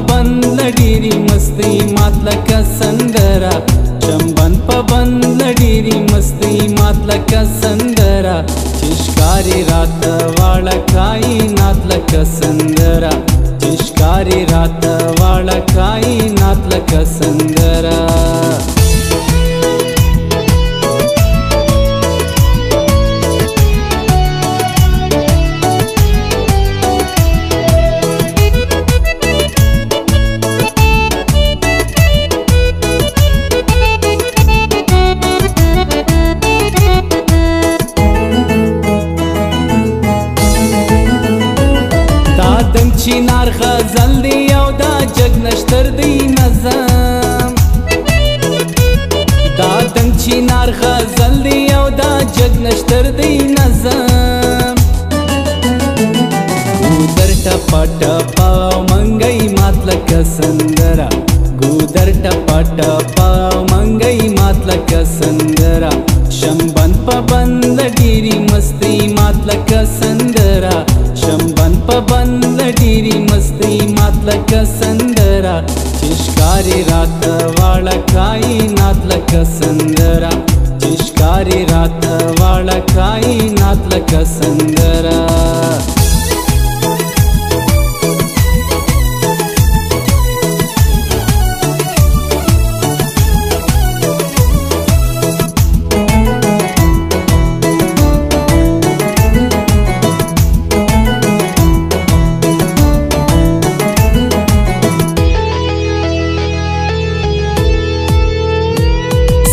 बंद ډيري مستي ماتلک سندرا شمبن په بند ډيري مستي ماتلک سندرا چشکاری رات واړه کائنات لک سندرا چشکاری رات واړه کائنات لک سندرا چینار غزل دی او دا جگ نشتر دی نظم دا دنگ چینار غزل دی او دا جگ نشتر دی نظم گودر ٹپا ٹپا منگئی ماتلک سندرا گودر ٹپا ٹپا منگئی ماتلک سندرا شمبن پا بند ډيري مستی ماتلک سندرا شمبن پا بند ډيري مستی ماتلک سندرا چشکاری رات واړه کائنات لک سندرا چشکاری رات واړه کائنات لک سندرا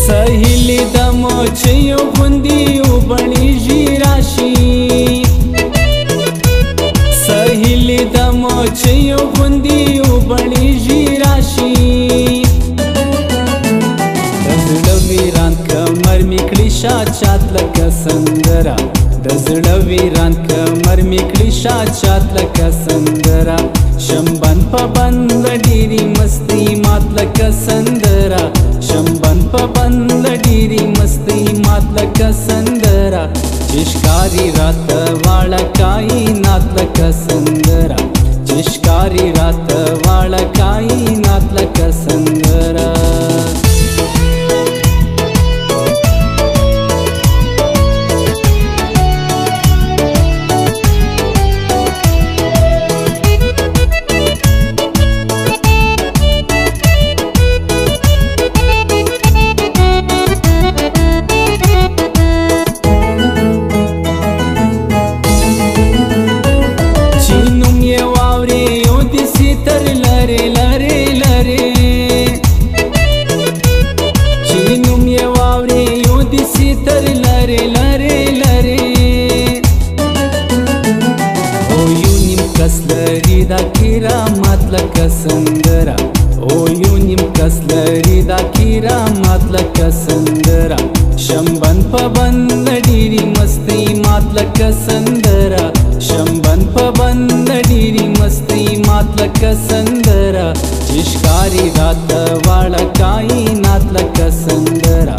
سهیلی دمو چیو غندی او بڑی جیراشی سهیلی دمو چیو غندی او بڑی جیراشی دزړه ویران کمر میکړی شا چات لک سندرا دزړه ویران کمر میکړی شا چات لک سندرا شمبن په بند ډيري مستی مات لک سندرا شمبن په بند ډيري مستی مات لک سندرا چشکاری رات واړه کائنات لک سندرا چشکاری رات واړه کائنات لک سندرا دا کرامات لک سندرا او یو نیم کس لري دا کرامات لک سندرا شمبن په بند ډيري مستی مات لک سندرا شمبن په بند ډيري مستی مات لک سندرا چشکاری رات واړه کائنات لک سندرا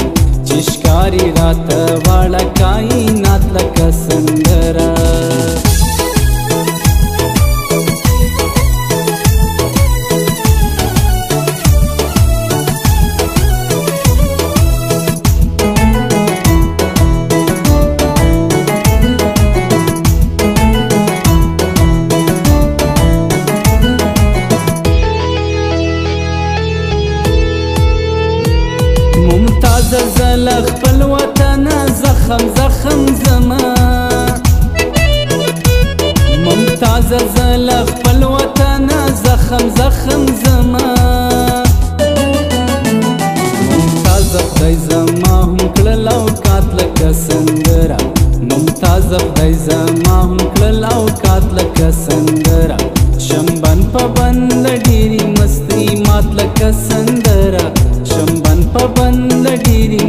چشکاری رات واړه کائنات لک سندرا ممتاز زل خپل وطن زخم زخم زما ممتاز زل خپل وطن زخم زخم زما ممتاز خدای زما هم کړل اوقات لک سندرا ممتاز خدای زما هم کړل اوقات لک سندرا شمبن په بند ډيري مستی مات لک سندرا شمبن په بند ډيري